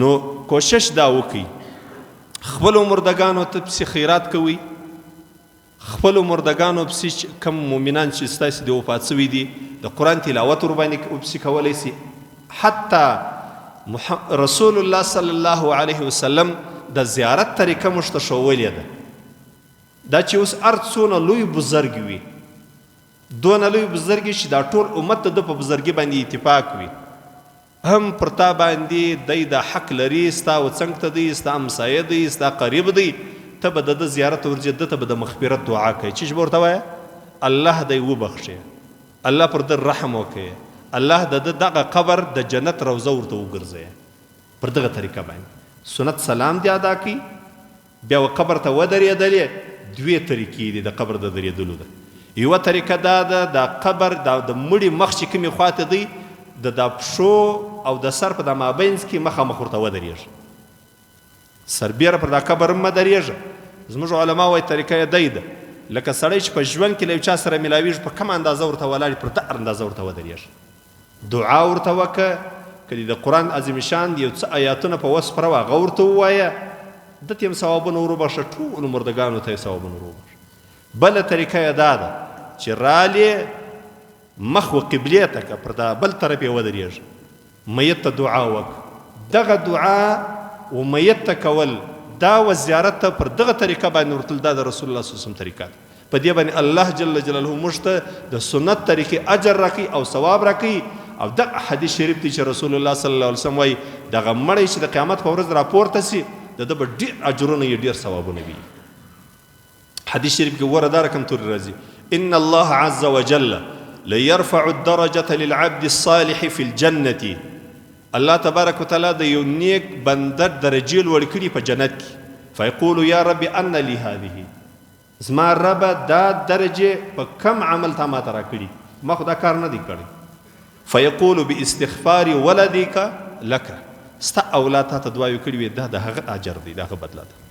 نو کوشش دا وکړئ خپلو مردګانو ته پسې خیرات کوئ، خپلو مردګانو پسې کم مؤمنان چې ستاسې د وفات سوي دي د قرآن تلاوت ورباندې پسې کولی سي. حتی رسول الله صلی الله علیه وسلم د زیارت طریقه موږ ته ښوولې ده. دا چې اوس هر څونه لوی بزرګ وي، دونه لوی بزرګ چې دا ټول امت د ده په بزرګي باندې اتفاق وي، هم پر تا باندې دی د حق لري، ستا وڅنګ ته دی، ستا همسایه دی، ستا قریب دی، ته به د ده زیارت ورځې، ده ته به د مغفرت دعا کوي. چې به ورته وایه الله دی وبخښي، الله پر ده رحم وکړي، الله د ده دغه قبر د جنت روضه ورته وګرځوي. پر دغه طریقه باندې سنت سلام دی ادا کړي، بیا و قبر ته ودرېدلې. دوې طریقې دي د قبر د درېدلو ده. یوه طریقه دا ده د قبر د مړي مخ چې کومې خواته دی د پښو او د سر په د مابینځ کې مخامخ ورته ودرېږي، سربیره پر دا قبر هم مه درېږه. زموږ علما وایي طریقه یې دی ده لکه سړی چې په ژوند کې له یو چا سره میلاویږي په کومه اندازه ورته ولاړ پر دغه اندازه ورته ودرېږي، دعا ورته وکړه، که د قرآن عظیم شان یو څه آیاتونه په وس پره هغه ورته ووایه، ده ته یې ثوابونه وروبخښه، ټولو مردګانو ته یې ثوابونه وروبخښه. بله طریقه یې دا ده چې رالې مخ و قبلې ته که پر دا بل طرف یې ودرېږي، میت ته دعا وکړه. دغه دعا و میت ته کول دا و زیارت ته پر دغه طریقه باندې ورتل دا د رسول الله صلی الله علیه وسلم طریقه ده. په دې باندې الله جل جلاله موږ ته د سنت طریقې اجر راکوي او ثواب راکوي. او دغه حدیث شریف دی چې رسول الله صلی الله علیه وسلم وایي دغه مړی چې د قیامت په ورځ راپورته سي د ده به ډېر اجرونه یې ډېر ثوابونه وي. حدیث شریف کې وره دا رقم تورې راځي ان الله عز وجل ليرفع الدرجة للعبد الصالح في الجنة. الله تبارک وتعالی د یو نیک بنده درجې لوړې کړي په جنت کې. فیقول یا رب ان لی هذه، زما ربه دا درجې په کم عمل تا ماته راکړي، ما خو دا کار نه دی کړی. فیقول باستغفار ولدک لک، ستا اولاد تا ته دعا کړې وي دا د هغه اجر دی، د هغه بدله ده.